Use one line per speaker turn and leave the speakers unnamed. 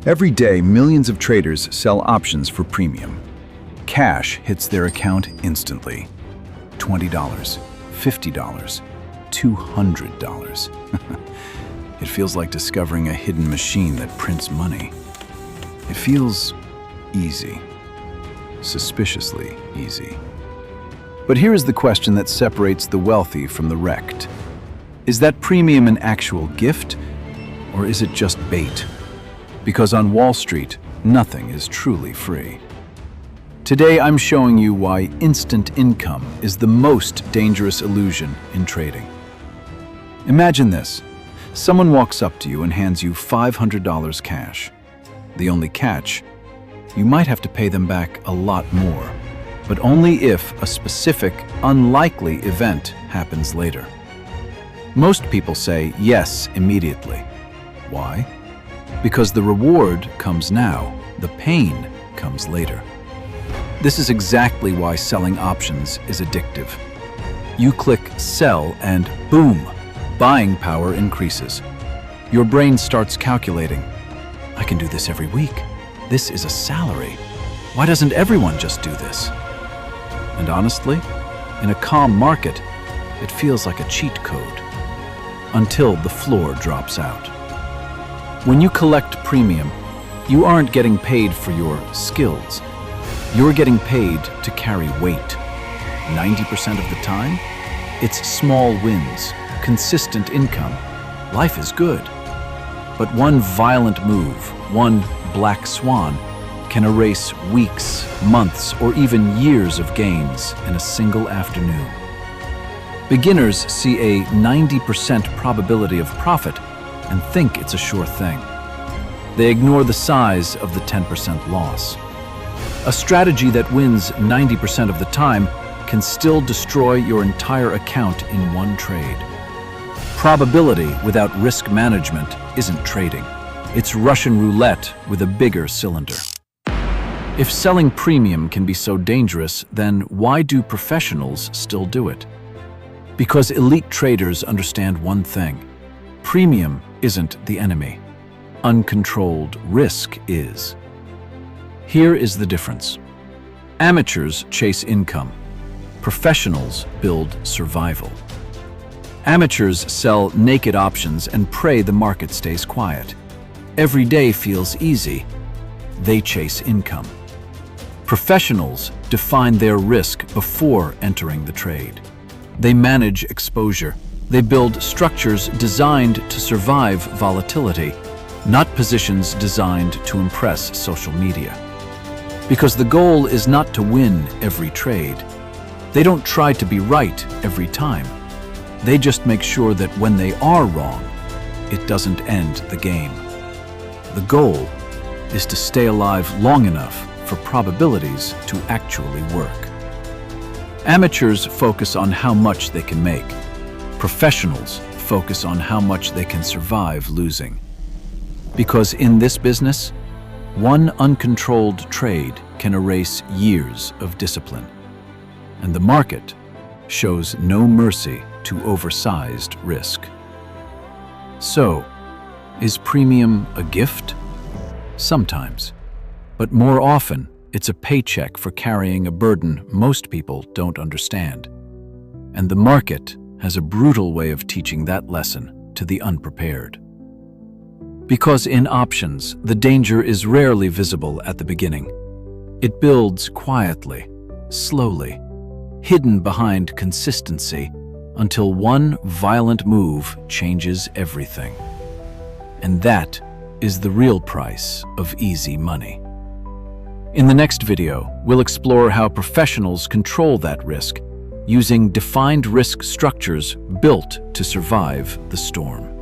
Every day, millions of traders sell options for premium. Cash hits their account instantly. $20, $50, $200. It feels like discovering a hidden machine that prints money. It feels easy, suspiciously easy. But here is the question that separates the wealthy from the wrecked. Is that premium an actual gift, or is it just bait? Because on Wall Street, nothing is truly free. Today, I'm showing you why instant income is the most dangerous illusion in trading. Imagine this. Someone walks up to you and hands you $500 cash. The only catch, you might have to pay them back a lot more, but only if a specific, unlikely event happens later. Most people say yes immediately. Why? Because the reward comes now, the pain comes later. This is exactly why selling options is addictive. You click sell and boom, buying power increases. Your brain starts calculating, I can do this every week. This is a salary. Why doesn't everyone just do this? And honestly, in a calm market, it feels like a cheat code until the floor drops out. When you collect premium, you aren't getting paid for your skills. You're getting paid to carry weight. 90% of the time, it's small wins, consistent income. Life is good. But one violent move, one black swan, can erase weeks, months, or even years of gains in a single afternoon. Beginners see a 90% probability of profit and think it's a sure thing. They ignore the size of the 10% loss. A strategy that wins 90% of the time can still destroy your entire account in one trade. Probability without risk management isn't trading. It's Russian roulette with a bigger cylinder. If selling premium can be so dangerous, then why do professionals still do it? Because elite traders understand one thing. Premium isn't the enemy. Uncontrolled risk is. Here is the difference. Amateurs chase income. Professionals build survival. Amateurs sell naked options and pray the market stays quiet. Every day feels easy. They chase income. Professionals define their risk before entering the trade. They manage exposure. They build structures designed to survive volatility, not positions designed to impress social media. Because the goal is not to win every trade. They don't try to be right every time. They just make sure that when they are wrong, it doesn't end the game. The goal is to stay alive long enough for probabilities to actually work. Amateurs focus on how much they can make. Professionals focus on how much they can survive losing. Because in this business, one uncontrolled trade can erase years of discipline. And the market shows no mercy to oversized risk. So, is premium a gift? Sometimes. But more often, it's a paycheck for carrying a burden most people don't understand. And the market has a brutal way of teaching that lesson to the unprepared. Because in options, the danger is rarely visible at the beginning. It builds quietly, slowly, hidden behind consistency, until one violent move changes everything. And that is the real price of easy money. In the next video, we'll explore how professionals control that risk using defined risk structures built to survive the storm.